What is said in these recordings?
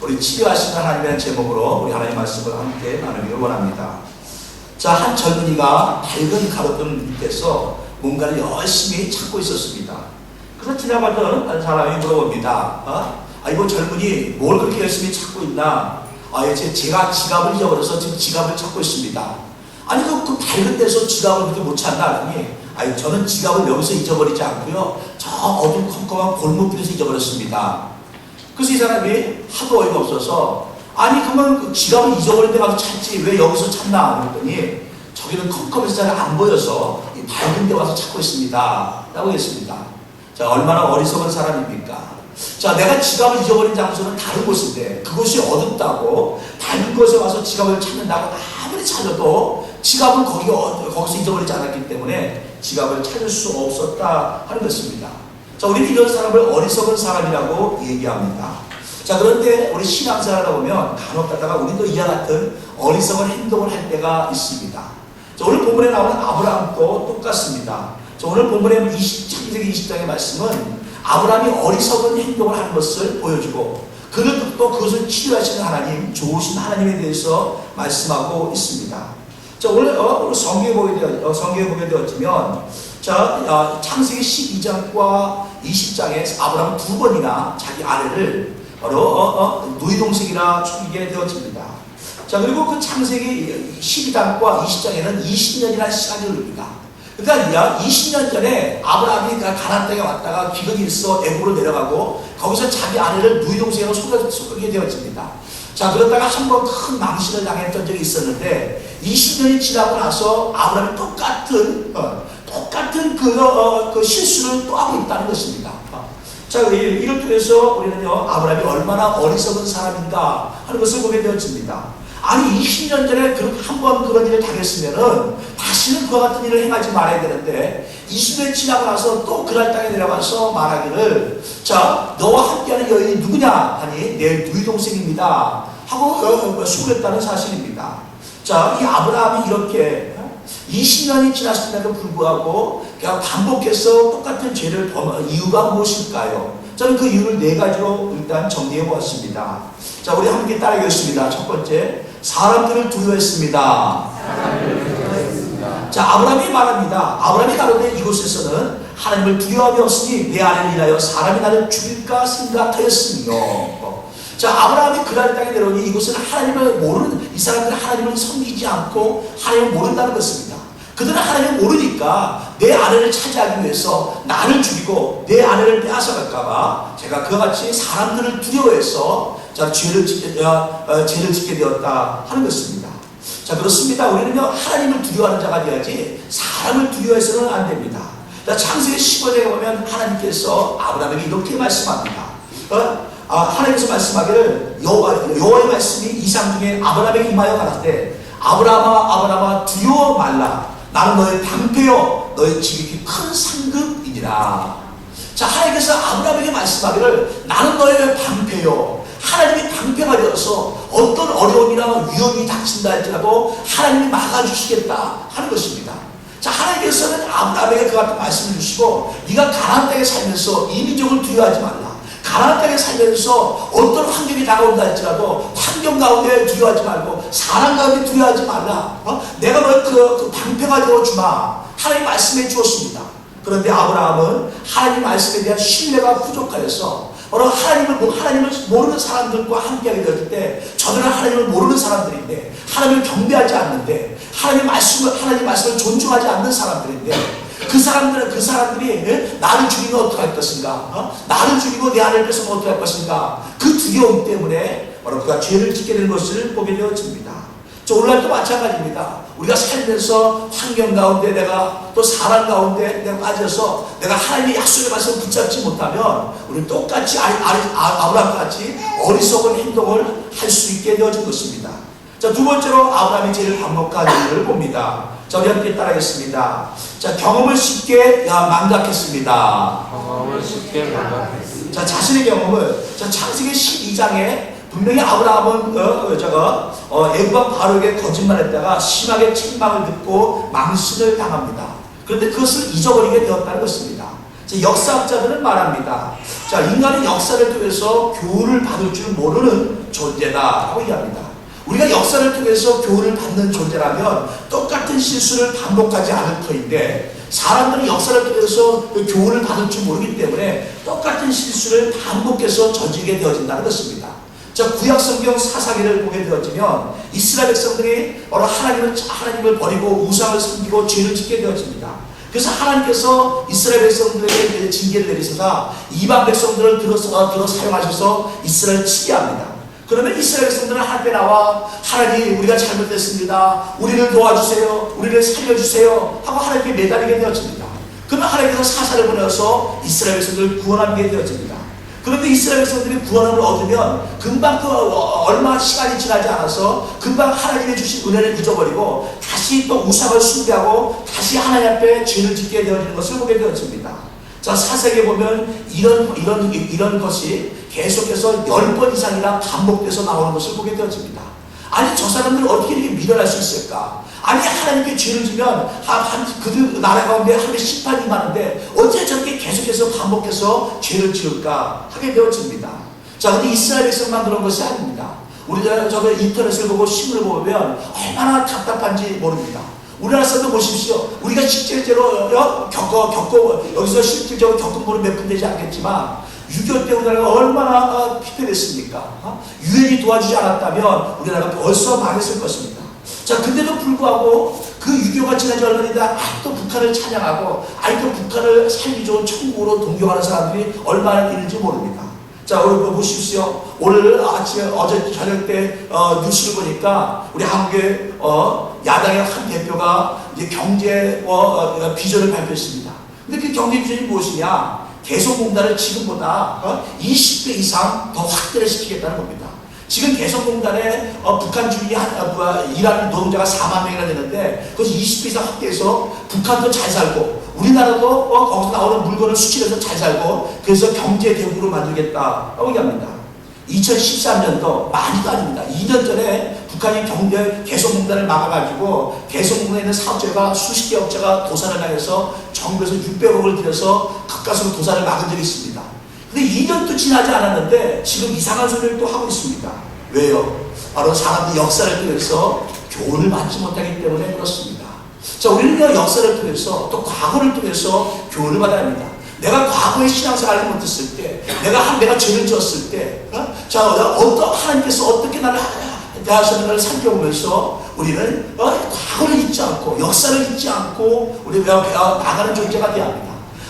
우리 치료하시는 하나님의 제목으로 우리 하나님 말씀을 함께 나누기를 원합니다. 자, 한 젊은이가 밝은 가로등 밑에서 뭔가를 열심히 찾고 있었습니다. 그래서 지나가던 사람이 물어봅니다. 이거 젊은이 뭘 그렇게 열심히 찾고 있나? 제가 지갑을 잊어버려서 지금 지갑을 찾고 있습니다. 아니 그 밝은 데서 지갑을 그렇게 못 찾나? 아니 저는 지갑을 여기서 잊어버리지 않고요, 저 어두컴컴한 골목길에서 잊어버렸습니다. 그래서 이 사람이 하도 어이가 없어서, 아니 그러면 그 지갑을 잊어버린 데 가서 찾지 왜 여기서 찾나? 그랬더니 저기는 컴컴해서 잘 안 보여서 이 밝은 데 와서 찾고 있습니다 라고 했습니다. 자, 얼마나 어리석은 사람입니까? 자, 내가 지갑을 잊어버린 장소는 다른 곳인데 그곳이 어둡다고 밝은 곳에 와서 지갑을 찾는다고 아무리 찾아도 지갑은 거기서 잊어버리지 않았기 때문에 지갑을 찾을 수 없었다 하는 것입니다. 자, 우리는 이런 사람을 어리석은 사람이라고 얘기합니다. 자, 그런데 우리 신앙생활하다 보면 간혹 가다가 우리도 이와 같은 어리석은 행동을 할 때가 있습니다. 자, 오늘 본문에 나오는 아브라함도 똑같습니다. 자, 오늘 본문의 창세기 20장의 말씀은 아브라함이 어리석은 행동을 하는 것을 보여주고 그를 또 그것을 치료하시는 하나님, 좋으신 하나님에 대해서 말씀하고 있습니다. 자, 오늘 성경에 보게 되었지만, 자, 창세기 12장과 20장에 아브라함은 두 번이나 자기 아내를 바로 누이 동생이라 죽이게 되어집니다. 자, 그리고 그 창세기 12장과 20장에는 20년이라는 시간이 흐릅니다. 그러니까 20년 전에 아브라함이 가나안 땅에 왔다가 기근이 있어 애굽으로 내려가고 거기서 자기 아내를 누이 동생으로 속이게 되어집니다. 자, 그러다가 한번 큰 망신을 당했던 적이 있었는데 20년이 지나고 나서 아브라함이 똑같은 그 실수를 또 하고 있다는 것입니다. 자, 이를 통해서 우리는요, 아브라함이 얼마나 어리석은 사람인가 하는 것을 보게 되어집니다. 아니 20년 전에 한 번 그런 일을 당했으면은 다시는 그와 같은 일을 행하지 말아야 되는데 20년 지나고 나서 또 그날 땅에 내려가서 말하기를, 자, 너와 함께하는 여인이 누구냐 하니 내 누이 동생입니다 하고 수고했다는 사실입니다. 자, 이 아브라함이 이렇게 20년이 지났음에도 불구하고 그냥 반복해서 똑같은 죄를 범한 이유가 무엇일까요? 저는 그 이유를 네 가지로 일단 정리해 보았습니다. 자, 우리 함께 따라하겠습니다. 첫 번째, 사람들을 두려워했습니다. 자, 아브라함이 말합니다. 아브라함이 가로되 이곳에서는 하나님을 두려워함이 없으니 내 아내를 인하여 사람이 나를 죽일까 생각하였으며. 자, 아브라함이 그날 땅에 내려오니 이곳은 하나님을 모르는, 이 사람들은 하나님을 섬기지 않고 하나님을 모른다는 것입니다. 그들은 하나님을 모르니까 내 아내를 차지하기 위해서 나를 죽이고 내 아내를 빼앗아갈까봐 제가 그와 같이 사람들을 두려워해서 자, 죄를 짓게 되었다 하는 것입니다. 자, 그렇습니다. 우리는요, 하나님을 두려워하는 자가 되어야지 사람을 두려워해서는 안 됩니다. 자, 창세기 15장에 보면 하나님께서 아브라함에게 이렇게 말씀합니다. 하나님께서 말씀하기를 여호와의 말씀이 이상 중에 아브라함에게 임하여 가라사대 아브라함아 두려워 말라. 나는 너의 방패요 너의 지극히 큰 상급이니라. 자, 하나님께서 아브라함에게 말씀하기를 나는 너의 방패요. 하나님이 방패가 되어서 어떤 어려움이나 위험이 닥친다 할지라도 하나님이 막아주시겠다 하는 것입니다. 자, 하나님께서는 아브라함에게 그 같은 말씀을 주시고 네가 가나안 땅에 살면서 이 민족을 두려워하지 말라. 가나안 땅에 살면서 어떤 환경이 다가온다 할지라도 환경 가운데 두려워하지 말고 사람 가운데 두려워하지 말라. 내가 너의 그 방패가 되어주마. 하나님 말씀해 주었습니다. 그런데 아브라함은 하나님 말씀에 대한 신뢰가 부족하여서 바로 하나님을 모르는 사람들과 함께하게 되었을 때 저들은 하나님을 모르는 사람들인데 하나님을 경배하지 않는데 하나님 말씀을 존중하지 않는 사람들인데 그 사람들이 나를 죽이면 어떡할 것인가? 나를 죽이고 내 아내를 뺏으면 어떡할 것인가? 그 두려움 때문에 바로 그가 죄를 짓게 되는 것을 보게 되어집니다. 오늘날도 마찬가지입니다. 우리가 살면서 환경 가운데 내가 또 사람 가운데 내가 빠져서 내가 하나님의 약속의 말씀을 붙잡지 못하면 우리는 똑같이 아브라함같이 어리석은 행동을 할 수 있게 되어진 것입니다. 자, 두 번째로 아브라함이 제일 반복한 이유를 봅니다. 자, 우리 함께 따라하겠습니다. 자, 경험을 쉽게 망각했습니다. 자, 자신의 경험을, 자, 창세기 12장에 분명히 아브라함은 애굽 바로에게 거짓말했다가 심하게 책망을 듣고 망신을 당합니다. 그런데 그것을 잊어버리게 되었다는 것입니다. 역사학자들은 말합니다. 자, 인간은 역사를 통해서 교훈을 받을 줄 모르는 존재다라고 이야기합니다. 우리가 역사를 통해서 교훈을 받는 존재라면 똑같은 실수를 반복하지 않을 터인데, 사람들은 역사를 통해서 교훈을 받을 줄 모르기 때문에 똑같은 실수를 반복해서 저지르게 되어진다는 것입니다. 자, 구약 성경 사사기를 보게 되어지면 이스라엘 백성들이 바로 하나님을 버리고 우상을 섬기고 죄를 짓게 되어집니다. 그래서 하나님께서 이스라엘 백성들에게 징계를 내리시다가 이방 백성들을 들어 사용하셔서 이스라엘을 치게 합니다. 그러면 이스라엘 백성들은 하나님께 나와 하나님, 우리가 잘못했습니다. 우리를 도와주세요. 우리를 살려주세요. 하고 하나님께 매달리게 되어집니다. 그러면 하나님께서 사사를 보내서 이스라엘 백성들을 구원하게 되어집니다. 그런데 이스라엘 백성들이 구원을 얻으면 금방 얼마 시간이 지나지 않아서 금방 하나님이 주신 은혜를 잊어버리고 다시 또 우상을 숭배하고 다시 하나님 앞에 죄를 짓게 되어지는 것을 보게 되어집니다. 자, 사세기에 보면 이런 것이 계속해서 10번 이상이나 반복돼서 나오는 것을 보게 되어집니다. 아니, 저 사람들은 어떻게 이렇게 미련할 수 있을까? 아니, 하나님께 죄를 지면 그들 나라 가운데 하나님의 심판이 임하는데 어째 저렇게 계속해서 반복해서 죄를 지을까 하게 되어집니다. 자, 근데 이스라엘 백성만 그런 것이 아닙니다. 우리가 저거 인터넷을 보고 신문을 보면 얼마나 답답한지 모릅니다. 우리나라 사람들 보십시오. 우리가 실제로 여기서 실질적으로 겪은 분은 몇 분 되지 않겠지만 6.25 때 우리나라가 얼마나 피폐됐습니까? 유엔이 도와주지 않았다면 우리나라가 벌써 망했을 것입니다. 자, 근데도 불구하고 그 6.25가 지난 지 얼마 전에 아직도 북한을 찬양하고 아직도 북한을 살기 좋은 천국으로 동경하는 사람들이 얼마나 있는지 모릅니다. 자, 오늘 보십시오. 오늘 아침에 어제 저녁 때 뉴스를 보니까 우리 한국의 야당의 한 대표가 이제 경제 비전을 발표했습니다. 근데 그 경제 비전이 무엇이냐? 개성공단을 지금보다 20배 이상 더 확대시키겠다는 겁니다. 지금 개성공단에 북한 주민이 일하는 노동자가 4만 명이나 되는데 그것이 20배 이상 확대해서 북한도 잘 살고 우리나라도 거기서 나오는 물건을 수출해서 잘 살고 그래서 경제 대국으로 만들겠다고 얘기합니다. 2013년도 많이도 아닙니다. 2년 전에 북한이 개성공단을 막아가지고 개성공단에 있는 사업자가 수십 개 업체가 도산을 당해서 정부에서 600억을 들여서 가까스로 도산을 막은 적이 있습니다. 근데 2년도 지나지 않았는데 지금 이상한 소리를 또 하고 있습니다. 왜요? 바로 사람들이 역사를 통해서 교훈을 받지 못하기 때문에 그렇습니다. 자, 우리는 역사를 통해서 또 과거를 통해서 교훈을 받아야 합니다. 내가 과거의 신앙생활을 못했을 때, 내가 죄를 지었을 때, 하나님께서 어떻게 나를 대하셨는가를 살펴보면서 우리는 과거를 잊지 않고 역사를 잊지 않고 우리가 나가는 존재가 되어야 합니다.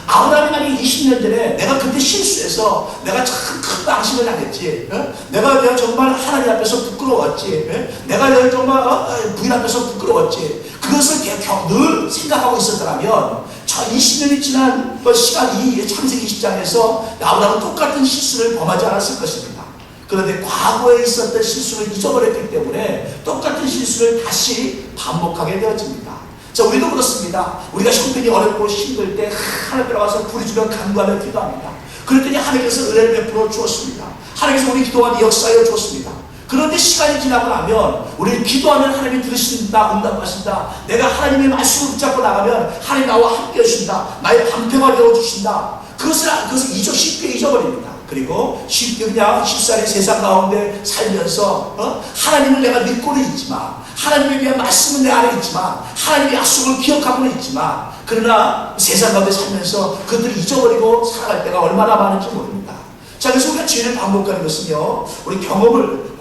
아브라함이 만약에 20년 전에 내가 그때 실수해서 내가 참 큰 방심을 당했지, 내가 정말 하나님 앞에서 부끄러웠지, 내가 정말 부인 앞에서 부끄러웠지, 그것을 늘 생각하고 있었더라면 저 20년이 지난 시간 이 창세기 20장에서 아브라함은 똑같은 실수를 범하지 않았을 것입니다. 그런데 과거에 있었던 실수를 잊어버렸기 때문에 똑같은 실수를 다시 반복하게 되어집니다. 자, 우리도 그렇습니다. 우리가 형편이 어렵고 힘들 때 하나님 앞에 와서 부르짖으며 간구하며 기도합니다. 그랬더니 하나님께서 은혜를 베풀어 주었습니다. 하나님께서 우리 기도하는 역사하여 주었습니다. 그런데 시간이 지나고 나면 우리는 기도하면 하나님이 들으신다, 응답하신다. 내가 하나님의 말씀을 붙잡고 나가면 하나님 나와 함께 하신다. 나의 방패가 되어주신다. 그것을 쉽게 잊어버립니다. 그리고 쉽게 그냥 쉽사리 세상 가운데 살면서 하나님을 내가 믿고는 있지만 하나님에 대한 말씀은 내 안에 있지만 하나님의 약속을 기억하고는 있지만 그러나 세상 가운데 살면서 그들을 잊어버리고 살아갈 때가 얼마나 많은지 모릅니다. 자, 그래서 우리가 죄를 반복하는 것은요, 우리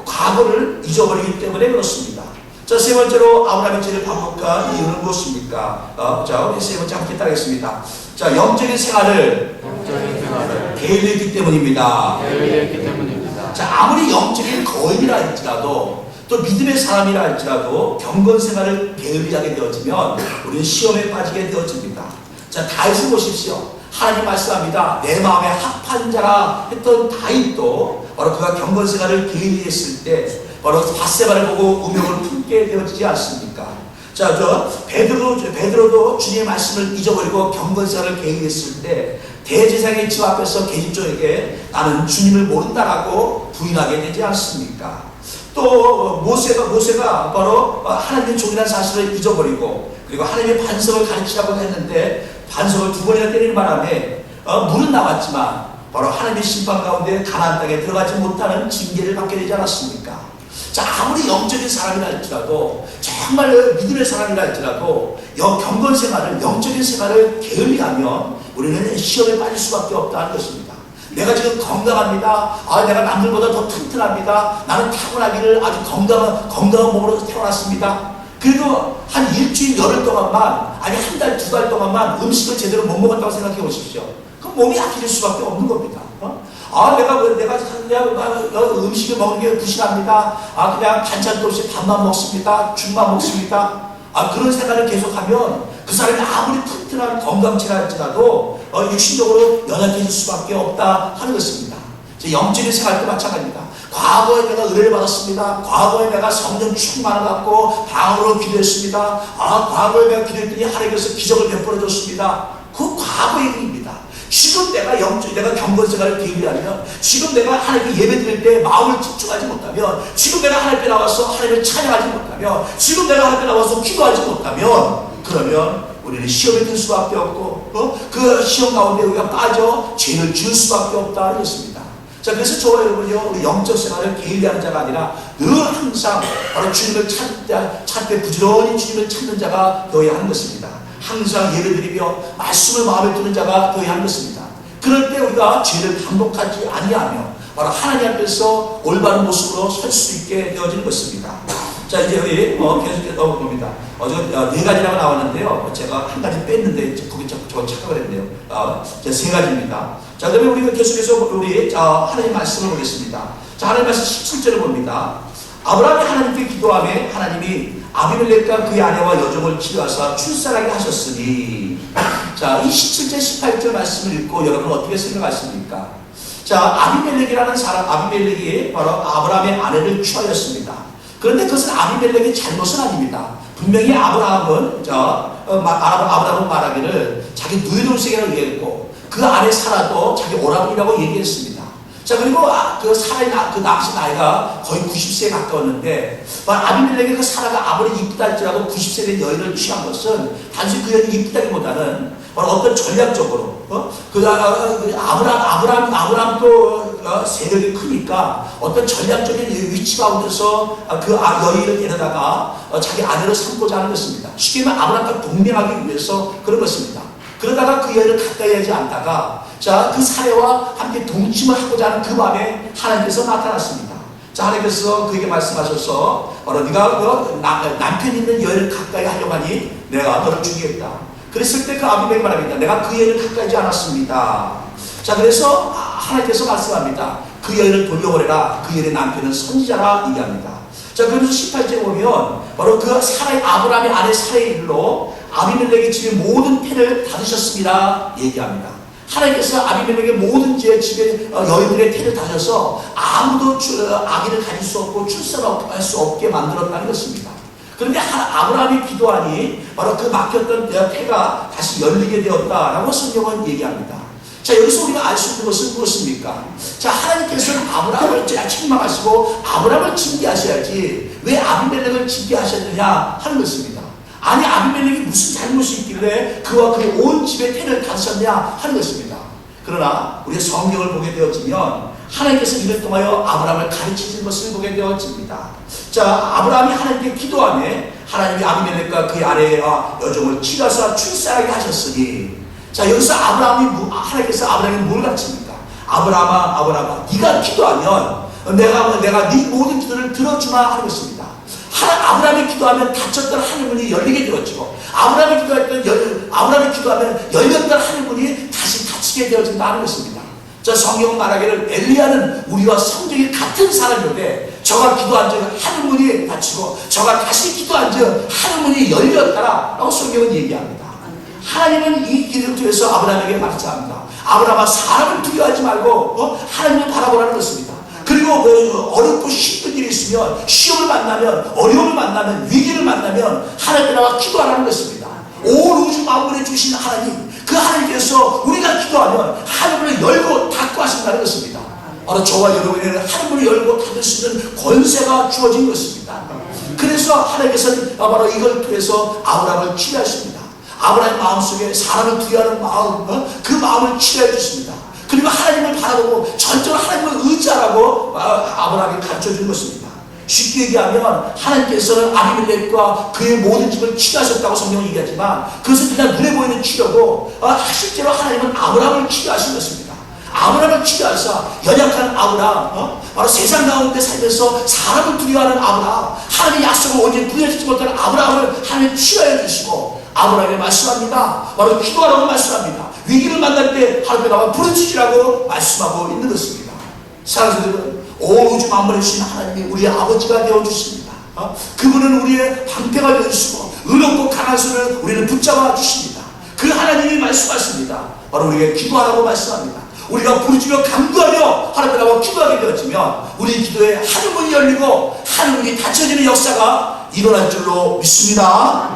과거를 잊어버리기 때문에 그렇습니다. 자, 세 번째로 아브라함의 죄를 반복한 이유는 무엇입니까? 자, 우리 세 번째 함께 따르겠습니다. 자, 영적인 생활을 게을리했기 때문입니다. 자, 아무리 영적인 거인이라 할지라도 또 믿음의 사람이라 할지라도 경건 생활을 게을리하게 되어지면 우리는 시험에 빠지게 되어집니다. 자, 다윗을 보십시오. 하나님 말씀합니다. 내 마음에 합한 자라 했던 다윗도 바로 그가 경건 생활을 게을리했을 때 바로 밧세바를 보고 운명을 품게 되어지지 않습니까? 자, 베드로도 주님의 말씀을 잊어버리고 경건 생활을 게을리했을 때 대제사장의 집 앞에서 계집종에게 나는 주님을 모른다라고 부인하게 되지 않습니까? 또 모세가 바로 하나님의 종이라는 사실을 잊어버리고 그리고 하나님의 반석을 가르치라고 했는데 반석을 2번이나 때리는 바람에 물은 나왔지만 바로 하나님의 심판 가운데 가나안 땅에 들어가지 못하는 징계를 받게 되지 않았습니까? 자, 아무리 영적인 사람이라 할지라도, 정말 믿음의 사람이라 할지라도 경건 생활을, 영적인 생활을 게을리하면 우리는 시험에 빠질 수밖에 없다는 것입니다. 내가 지금 건강합니다. 내가 남들보다 더 튼튼합니다. 나는 타고나기를 아주 건강한 몸으로 태어났습니다. 그래도 한 일주일, 열흘 동안만, 아니 한 달, 두 달 동안만 음식을 제대로 못 먹었다고 생각해 보십시오. 그럼 몸이 약해질 수밖에 없는 겁니다. 내가 음식을 먹는 게 부실합니다. 그냥 반찬도 없이 밥만 먹습니다. 죽만 먹습니다. 그런 생활을 계속하면 그 사람이 아무리 튼튼한 건강체라 할지라도 육신적으로 연약해질 수밖에 없다 하는 것입니다. 영적인 생활도 마찬가지입니다. 과거에 내가 은혜를 받았습니다. 과거에 내가 성령 충만을 받고 방으로 기도했습니다. 과거에 내가 기도했더니 하나님께서 기적을 베풀어 줬습니다. 그 과거의 일입니다. 지금 내가 경건 생활을 게을리하면, 지금 내가 하나님께 예배 드릴 때 마음을 집중하지 못하면, 지금 내가 하나님께 나와서 하나님을 찬양하지 못하면, 지금 내가 하나님께 나와서 기도하지 못하면, 그러면 우리는 시험에 들 수밖에 없고 그 시험 가운데 우리가 빠져 죄를 지을 수밖에 없다는 것입니다. 자, 그래서 저와 여러분요, 우리 영적 생활을 게을리하는 자가 아니라 늘 항상 바로 주님을 찾을 때 부지런히 주님을 찾는 자가 되어야 하는 것입니다. 항상 예배드리며 말씀을 마음에 두는 자가 되어야 하는 것입니다. 그럴 때 우리가 죄를 반복하지 아니하며 바로 하나님 앞에서 올바른 모습으로 설 수 있게 되어지는 것입니다. 자, 이제 우리 계속 봅니다. 네 가지라고 나왔는데요. 제가 한 가지 뺐는데 거기 저 착각을 했네요. 세 가지입니다. 자, 그러면 우리가 계속해서 우리 하나님 말씀을 보겠습니다. 자, 하나님 말씀 17절을 봅니다. 아브라함이 하나님께 기도하며 하나님이 아비멜렉과 그의 아내와 여종을 치료하사 출산하게 하셨으니, 자, 이 17절 18절 말씀을 읽고 여러분 어떻게 생각하십니까? 자, 아비멜렉이라는 사람, 아비멜렉이 바로 아브라함의 아내를 취하였습니다. 그런데 그것은 아비멜렉의 잘못은 아닙니다. 분명히 아브라함은 말하기를 자기 누이 동생이라고 얘기했고, 그 아내 사라도 자기 오라버니라고 얘기했습니다. 자, 그리고 그 사라의 낚시 나이가 거의 90세에 가까웠는데, 아비멜렉이 그 사라가 아무리 이쁘다 할지라도 90세 된 여인을 취한 것은 단순히 그 여인이 이쁘다기보다는 어떤 전략적으로, 아브라함도 세력이 크니까 어떤 전략적인 위치 가운데서 그 여인을 데려다가 자기 아내로 삼고자 하는 것입니다. 쉽게 말하면 아브라함과 동맹하기 위해서 그런 것입니다. 그러다가 그 여인을 가까이 하지 않다가, 자, 그 사례와 함께 동침을 하고자 하는 그 마음에 하나님께서 나타났습니다. 자, 하나님께서 그에게 말씀하셔서 바로 네가 남편 있는 여인을 가까이 하려고 하니 내가 너를 죽이겠다. 그랬을 때 그 아비멜렉이 말합니다. 내가 그 여인을 가까이 하지 않았습니다. 자, 그래서 하나님께서 말씀합니다. 그 여인을 돌려보내라. 그 여인의 남편은 선지자라 얘기합니다. 자, 그래서 18절에 보면 바로 그 아브라함의 아내 사라의 일로 아비멜렉의 집의 모든 태를 닫으셨습니다 얘기합니다. 하나님께서 아비멜렉의 모든 집의 여인들의 태를 닫아서 아무도 아기를 가질 수 없고 출산할 수 없게 만들었다는 것입니다. 그런데 아브라함이 기도하니 바로 그 막혔던 태가 다시 열리게 되었다라고 성경은 얘기합니다. 자, 여기서 우리가 알 수 있는 것은 무엇입니까? 자, 하나님께서는 아브라함을 책망하시고 아브라함을 징계하셔야지 왜 아비멜렉을 징계하셨느냐 하는 것입니다. 아니, 아비멜렉이 무슨 잘못이 있길래 그와 그의 온 집에 태를 닫으셨냐 하는 것입니다. 그러나 우리가 성경을 보게 되어지면 하나님께서 이를 통하여 아브라함을 가르치신 것을 보게 되어집니다. 자, 아브라함이 하나님께 기도하며 하나님이 아비멜렉과 그의 아내와 여종을 치러서 출산하게 하셨으니, 자, 여기서 하나님께서 아브라함에게 뭘 가르칩니까? 아브라함아, 네가 기도하면 내가 네 모든 기도를 들어주마 하는 것입니다. 아브라함이 기도하면 닫혔던 하늘문이 열리게 되었죠. 아브라함이 기도하면 열렸던 하늘문이 다시 닫히게 되어진다는 것입니다. 자, 성경은 말하기를 엘리야는 우리와 성격이 같은 사람인데 저가 기도한 즉 하늘문이 닫히고 저가 다시 기도한 즉 하늘문이 열렸다라고 성경은 얘기합니다. 하나님은 이 길을 통해서 아브라함에게 말씀합니다. 아브라함아, 사람을 두려워하지 말고 하나님을 바라보라는 것입니다. 그리고 어렵고 힘든 일이 있으면, 시험을 만나면, 어려움을 만나면, 위기를 만나면 하나님께 나와 기도하라는 것입니다. 온 우주 만물에 주신 하나님, 그 하나님께서 우리가 기도하면 하늘문을 열고 닫고 하신다는 것입니다. 바로 저와 여러분에게는 하늘문을 열고 닫을 수 있는 권세가 주어진 것입니다. 그래서 하나님께서는 바로 이걸 통해서 아브라함을 치료하십니다. 아브라함의 마음속에 사람을 두려워하는 마음, 그 마음을 치료해 주십니다. 그리고 하나님을 바라보고 전적으로 하나님을 의지하라고 아브라함에게 가르쳐준 것입니다. 쉽게 얘기하면 하나님께서는 아비멜렉과 그의 모든 집을 치료하셨다고 성경은 얘기하지만 그것은 그냥 눈에 보이는 치료고 실제로 하나님은 아브라함을 치료하신 것입니다. 아브라함을 치료하사 연약한 아브라함, 바로 세상 가운데 살면서 사람을 두려워하는 아브라함, 하나님의 약속을 온전히 부여주지 못하는 아브라함을 하나님 치료해 주시고 아브라함에게 말씀합니다. 바로 기도하라고 말씀합니다. 위기를 만날 때 하나님께 나와 부르짖으라고 말씀하고 있는 것입니다. 사랑하는 온 우주 만물을 주신 하나님이 우리의 아버지가 되어주십니다. 그분은 우리의 방패가 되어주시고 의롭고 강한 손을 우리를 붙잡아 주십니다. 그 하나님이 말씀하십니다. 바로 우리에게 기도하라고 말씀합니다. 우리가 부르짖으며 간구하며 하나님께 나와 기도하게 되어지면 우리 기도에 하늘문이 열리고 하늘문이 닫혀지는 역사가 일어날 줄로 믿습니다.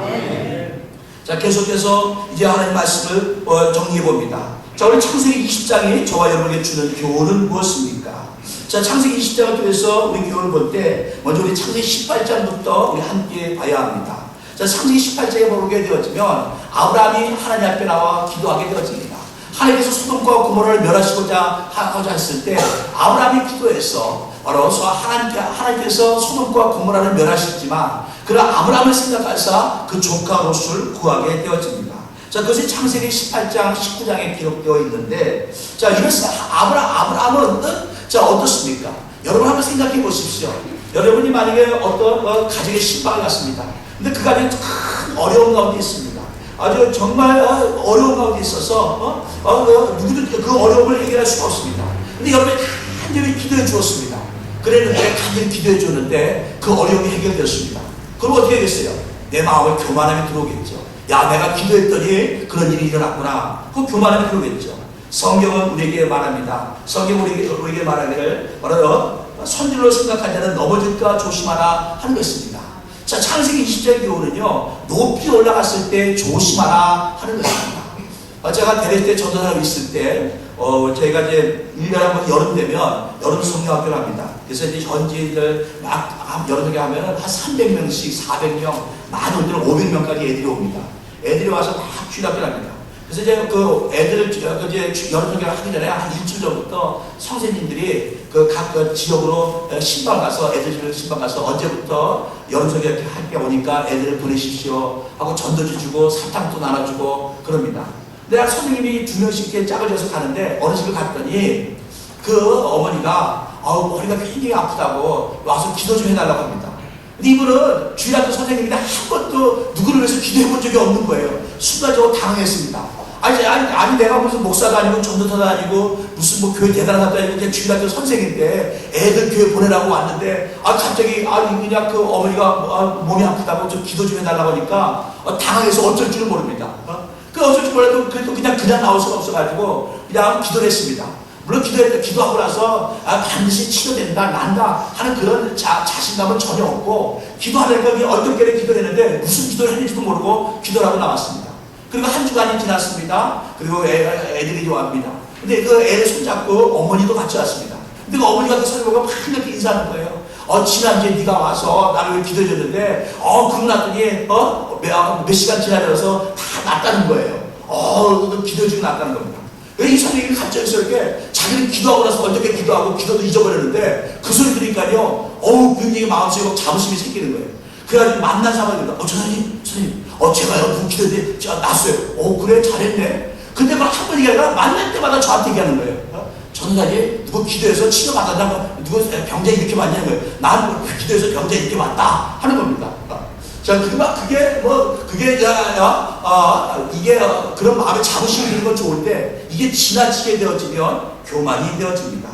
자, 계속해서 이제 하나님 말씀을 정리해 봅니다. 자, 우리 창세기 20장이 저와 여러분에게 주는 교훈은 무엇입니까? 자, 창세기 20장을 통해서 우리 교훈을 볼 때 먼저 우리 창세기 18장부터 우리 함께 봐야 합니다. 자, 창세기 18장에 보게 되어지면 아브라함이 하나님 앞에 나와 기도하게 되어집니다. 하나님께서 소돔과 고모라를 멸하시고자 했을 때 아브라함이 기도해서 바로 하나님께서 소돔과 고모라를 멸하셨지만 그러나 아브라함을 생각하사 그 조카 롯을 구하게 되어집니다. 자, 그것이 창세기 18장 19장에 기록되어 있는데, 자, 이것은 아브라함은 자, 어떻습니까? 여러분 한번 생각해 보십시오. 여러분이 만약에 어떤 가정에 신방을 갔습니다. 근데 그 가정이 큰 어려운 가운데 있습니다. 아주 정말 어려운 가운데 있어서 누구든 그 어려움을 해결할 수가 없습니다. 근데 여러분이 간절히 기도해 주었습니다. 그랬는데 간절히 기도해 줬는데 그 어려움이 해결되었습니다. 그럼 어떻게 되겠어요? 내 마음에 교만함이 들어오겠죠. 야, 내가 기도했더니 그런 일이 일어났구나. 그 교만함이 들어오겠죠. 성경은 우리에게 말합니다. 성경은 우리에게 말하기를 바로 선질로 생각한 자는 넘어질까 조심하라 하는 것입니다. 자, 창세기 20장 교훈은요, 높이 올라갔을 때 조심하라 하는 것입니다. 제가 대회 때 전도사로 있을 때, 저희가 이제 1년에 한 번 여름 되면 여름 성경학교를 합니다. 그래서 이제 현지인들 막 여름 성경 하면 한 300명씩, 400명, 많이 올 때는 500명까지 애들이 옵니다. 애들이 와서 막 주일학교를 합니다. 그래서 이제 그 애들을 이제 여름 성경을 하기 전에 한 일주일 전부터 선생님들이 각 지역으로 신방 가서 애들 신방 가서 언제부터 여름 성경 할게 오니까 애들을 보내십시오 하고 전도지 주고 사탕도 나눠주고 그럽니다. 근데 선생님이 2명씩 짝을 져서 가는데 어느 집을 갔더니 그 어머니가 머리가 굉장히 아프다고 와서 기도 좀 해달라고 합니다. 근데 이분은 주일학교 선생님인데 한 번도 누구를 위해서 기도해 본 적이 없는 거예요. 순간적으로 당황했습니다. 아니 내가 무슨 목사도 아니고 전도사도 아니고 무슨 뭐 교회 대단한 사람도 아니고 그냥 주일학교 선생인데 애들 교회 보내라고 왔는데 갑자기 그냥 그 어머니가 몸이 아프다고 좀 기도 좀 해달라고 하니까 당황해서 어쩔 줄을 모릅니다. 그 어쩔 줄 몰라도 그래도 그냥 나올 수가 없어가지고 그냥 기도를 했습니다. 물론 기도하고 나서 반드시 치료된다, 난다 하는 그런 자신감은 전혀 없고 기도하려니까 어떻게 기도를 했는데 무슨 기도를 했는지도 모르고 기도를 하고 나왔습니다. 그리고 한 주간이 지났습니다. 그리고 애들이 좋아합니다. 근데 그 애를 손잡고 어머니도 같이 왔습니다. 근데 그 어머니가 그 선생님과 막 이렇게 인사하는 거예요. 지난주에 네가 와서 나를 기도해 줬는데 그러고 났더니 몇 시간 지나면서 다 낫다는 거예요. 기도해 주고 낫다는 겁니다. 이 선생님이 갑자기 이렇게 자기는 기도하고 나서 어떻게 기도하고 기도도 잊어버렸는데 그 소리 들으니까요, 굉장히 마음속에 자부심이 생기는 거예요. 그래가지고 만난 사람입니다. 선생님, 제가요, 누구 기도했는데 제가 났어요. 그래, 잘했네. 근데 그걸 한 번이 아니라 만날 때마다 저한테 얘기하는 거예요. 전사님, 누구 기도해서 치료받았다고, 누구 병자 이렇게 왔냐는 거예요. 난 기도해서 병자 이렇게 왔다 하는 겁니다. 자, 이게 그런 마음에 자부심이 드는 건 좋은데 이게 지나치게 되어지면 교만이 되어집니다.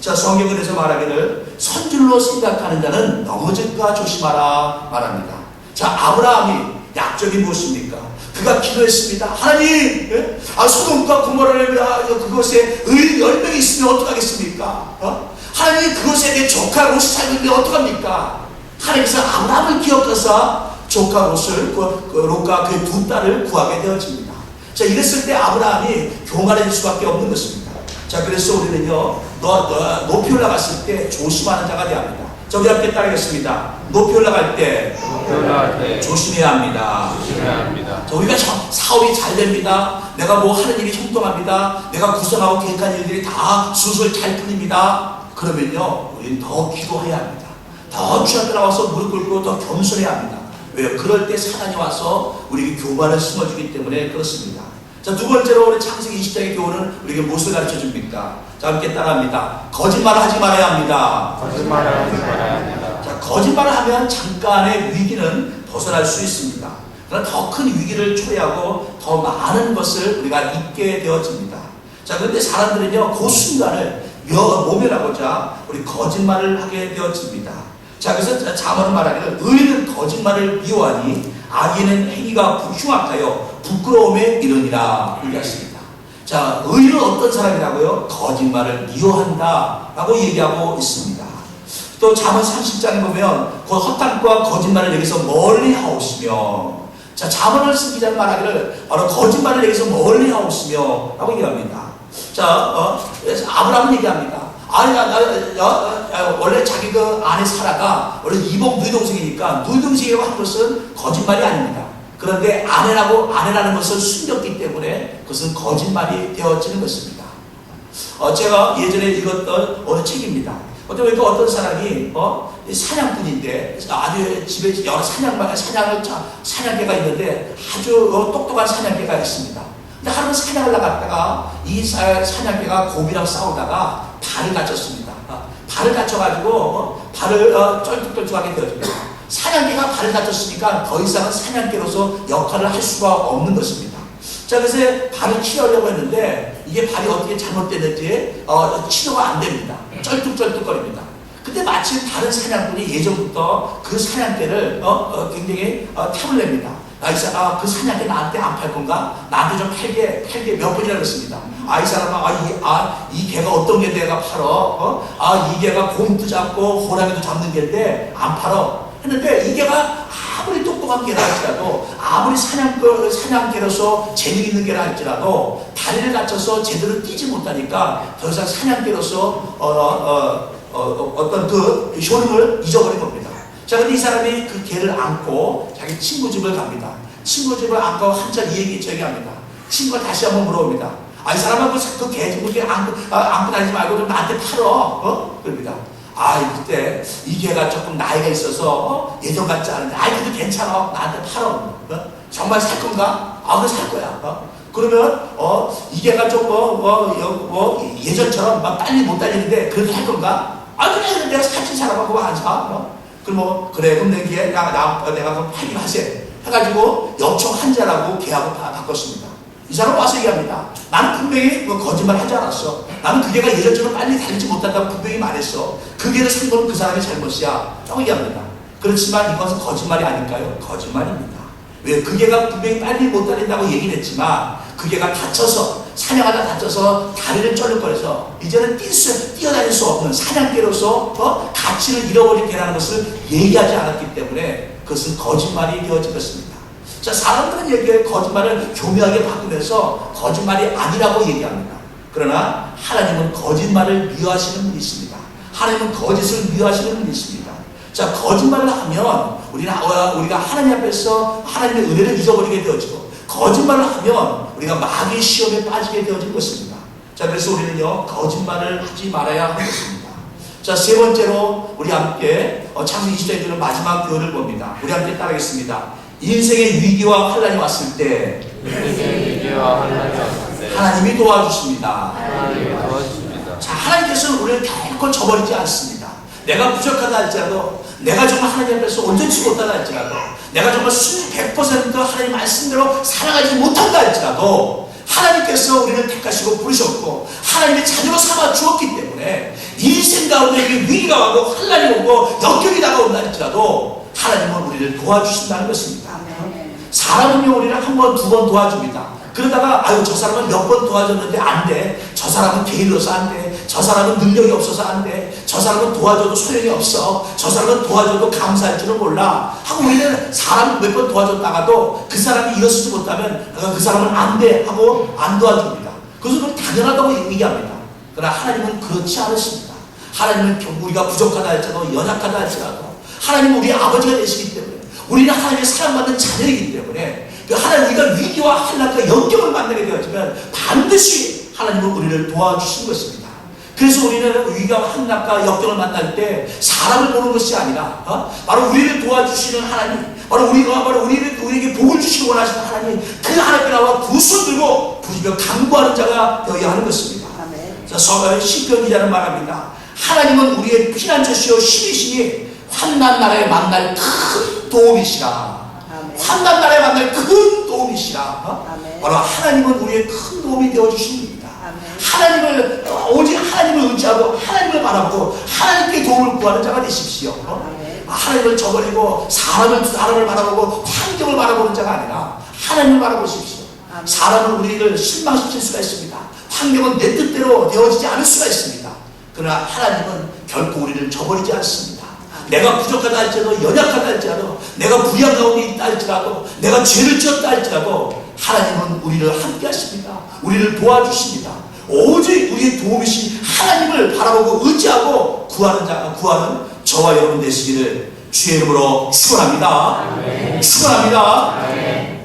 자, 성경은 그래서 말하기를 선줄로 생각하는 자는 넘어질까 조심하라 말합니다. 자, 아브라함이 약점이 무엇입니까? 그가 기도했습니다. 하나님, 소돔과 고모라를 그곳에 의 10명이 있으면 어떡하겠습니까? 하나님, 그곳에 내 조카 롯이 살고 있는데 어떡합니까? 하나님께서 아브라함을 기억해서 조카 롯을, 롯과 그의 두 딸을 구하게 되어집니다. 자, 이랬을 때 아브라함이 교만해질 수밖에 없는 것입니다. 자, 그래서 우리는요, 높이 올라갔을 때 조심하는 자가 되어야 합니다. 자, 우리 함께 따르겠습니다. 높이 올라갈 때 조심해야 합니다. 자, 우리가 사업이 잘 됩니다. 내가 뭐 하는 일이 형통합니다. 내가 구성하고 계획한 일들이 다 술술 잘 풀립니다. 그러면요, 우리는 더 기도해야 합니다. 더 주 앞에 나와서 무릎 꿇고 더 겸손해야 합니다. 왜요? 그럴 때 사단이 와서 우리에게 교만을 심어주기 때문에 그렇습니다. 자, 두 번째로 우리 창세기 20장의 교훈은 우리에게 무엇을 가르쳐 줍니까? 자, 함께 따라합니다. 거짓말을 하지 말아야 합니다. 거짓말을 하지 말아야 합니다. 자, 거짓말을 하면 잠깐의 위기는 벗어날 수 있습니다. 그러나 더 큰 위기를 초래하고 더 많은 것을 우리가 잊게 되어집니다. 자, 그런데 사람들은요, 그 순간을 모면하고자 우리 거짓말을 하게 되어집니다. 자, 그래서 자문은 말하기를 의인은 거짓말을 미워하니 악인은 행위가 흉악하여 부끄러움에 이르니라 얘기하십니다. 자, 의인은 어떤 사람이라고요? 거짓말을 미워한다 라고 얘기하고 있습니다. 또 잠언 30장에 보면 그 허탄과 거짓말을 여기서 멀리 하옵시며, 자, 잠언을 쓴 기자는 말하기를 바로 거짓말을 여기서 멀리 하옵시며 라고 얘기합니다. 자, 아브라함은 얘기합니다. 아니, 원래 자기 그 아내 사라가 원래 이복 누이동생이니까 누이동생이라고 한 것은 거짓말이 아닙니다. 그런데 아내라는 것을 숨겼기 때문에 그것은 거짓말이 되어지는 것입니다. 제가 예전에 읽었던 어느 책입니다. 어떤 사람이 사냥꾼인데 아주 집에 여러 사냥개가 있는데 아주 똑똑한 사냥개가 있습니다. 근데 하루는 사냥을 나갔다가 이 사냥개가 곰이랑 싸우다가 발을 다쳤습니다. 발을 다쳐가지고 발을 쩔뚝쩔뚝하게 되어집니다. 사냥개가 발을 다쳤으니까 더 이상은 사냥개로서 역할을 할 수가 없는 것입니다. 자, 그래서 발을 치료하려고 했는데 이게 발이 어떻게 잘못됐는지 치료가 안 됩니다. 쩔뚝쩔뚝거립니다. 근데 마침 다른 사냥꾼이 예전부터 그 사냥개를 굉장히 탐을 냅니다. 그 사냥개 나한테 안 팔 건가? 나한테 좀 팔게 몇 번이나 그랬습니다. 이 사람아, 이 개가 어떤 개 내가 팔어? 이 개가 곰도 잡고 호랑이도 잡는 개인데 안 팔어. 했는데 이 개가 아무리 똑똑한 개라 할지라도, 아무리 사냥개로서 재능 있는 개라 할지라도 다리를 다쳐서 제대로 뛰지 못하니까 더 이상 사냥개로서 어떤 그 효능을 잊어버린 겁니다. 자, 근데 이 사람이 그 개를 안고 자기 친구 집을 갑니다. 친구 집을 안고 한참 얘기합니다. 친구가 다시 한번 물어봅니다. 이 사람은 그 개 안고 다니지 말고 좀 나한테 팔어. 그럽니다. 그때 이 개가 조금 나이가 있어서 예전 같지 않은데, 그래도 괜찮아. 나한테 팔어. 정말 살 건가? 그래, 살 거야. 그러면 이 개가 좀 예전처럼 막 빨리 못 달리는데 그래도 할 건가? 그래, 내가 살찐 사람하고 안 사. 그럼 그래, 그럼 내가 그럼 팔기로 하세. 해가지고 역청 한자라고 걔하고 바꿨습니다. 이 사람 와서 얘기합니다. 나는 분명히 거짓말 하지 않았어. 나는 그 개가 예전처럼 빨리 달리지 못한다고 분명히 말했어. 그 개를 산 건 그 사람의 잘못이야 라고 얘기합니다. 그렇지만 이것은 거짓말이 아닐까요? 거짓말입니다. 왜? 그 개가 분명히 빨리 못 달린다고 얘기는 했지만 그 개가 사냥하다 다쳐서 다리를 쩔룩거려서 이제는 뛰어다닐 수 없는 사냥개로서 가치를 잃어버린 개라는 것을 얘기하지 않았기 때문에 그것은 거짓말이 되어진 것입니다. 자, 사람들은 여기에 거짓말을 교묘하게 바꾸면서 거짓말이 아니라고 얘기합니다. 그러나 하나님은 거짓말을 미워하시는 분이십니다. 하나님은 거짓을 미워하시는 분이십니다. 자, 거짓말을 하면 우리가 하나님 앞에서 하나님의 은혜를 잊어버리게 되어지고, 거짓말을 하면 우리가 마귀의 시험에 빠지게 되어진 것입니다. 자, 그래서 우리는요, 거짓말을 하지 말아야 하는 것입니다. 자, 세 번째로 우리 함께 창세기 20장에 주는 마지막 교훈을 봅니다. 우리 함께 따르겠습니다. 인생의 위기와 환란이 왔을 때 하나님이 도와주십니다. 자, 하나님께서는 우리를 결코 저버리지 않습니다. 내가 부족하다 할지라도, 내가 정말 하나님 앞에서 온전치 못하다 할지라도, 내가 정말 100% 하나님 말씀대로 살아가지 못한다 할지라도 하나님께서 우리를 택하시고 부르셨고 하나님의 자녀로 삼아 주었기 때문에 인생 가운데 위기가 와도 환란이 오고 역경이 다가온다 할지라도 하나님은 우리를 도와주신다는 것입니다. 사람은요, 우리를 한 번, 두 번 도와줍니다. 그러다가 저 사람은 몇 번 도와줬는데 안 돼. 저 사람은 게을러서 안 돼. 저 사람은 능력이 없어서 안 돼. 저 사람은 도와줘도 소용이 없어. 저 사람은 도와줘도 감사할 줄은 몰라. 하고 우리는 사람 몇 번 도와줬다가도 그 사람이 일어서지 못하면 그 사람은 안 돼 하고 안 도와줍니다. 그것은 당연하다고 얘기합니다. 그러나 하나님은 그렇지 않으십니다. 하나님은 우리가 부족하다 할지라도 연약하다 할지라도 하나님은 우리 아버지가 되시기 때문에 우리는 하나님의 사랑받는 자녀이기 때문에 그 하나님 우리가 위기와 한락과 역경을 만나게 되었지만 반드시 하나님은 우리를 도와주신 것입니다. 그래서 우리는 위기와 한락과 역경을 만날 때 사람을 보는 것이 아니라 바로 우리를 도와주시는 하나님, 바로 우리에게 복을 주시기 원하시는 하나님, 그 하나님께 나와 두 손 들고 부지며 강구하는 자가 되어야 하는 것입니다. 자, 시편 기자는 말합니다. 하나님은 우리의 피난처시요 힘이시니 환난 날에 만날 큰 도움이시라. 환난 날에 만날 큰 도움이시라. 바로 하나님은 우리의 큰 도움이 되어주십니다. 하나님을 오직 하나님을 의지하고 하나님을 바라보고 하나님께 도움을 구하는 자가 되십시오. 하나님을 저버리고 사람을 바라보고 환경을 바라보는 자가 아니라 하나님을 바라보십시오. 사람은 우리를 실망시킬 수가 있습니다. 환경은 내 뜻대로 되어지지 않을 수가 있습니다. 그러나 하나님은 결코 우리를 저버리지 않습니다. 내가 부족하다 할지라도 연약하다 할지라도 내가 불의한 가운데 있다 할지라도 내가 죄를 지었다 할지라도 하나님은 우리를 함께 하십니다. 우리를 도와주십니다. 오직 우리의 도움이신 하나님을 바라보고 의지하고 구하는 저와 여러분 되시기를 주의 이름으로 축원합니다. 축원합니다.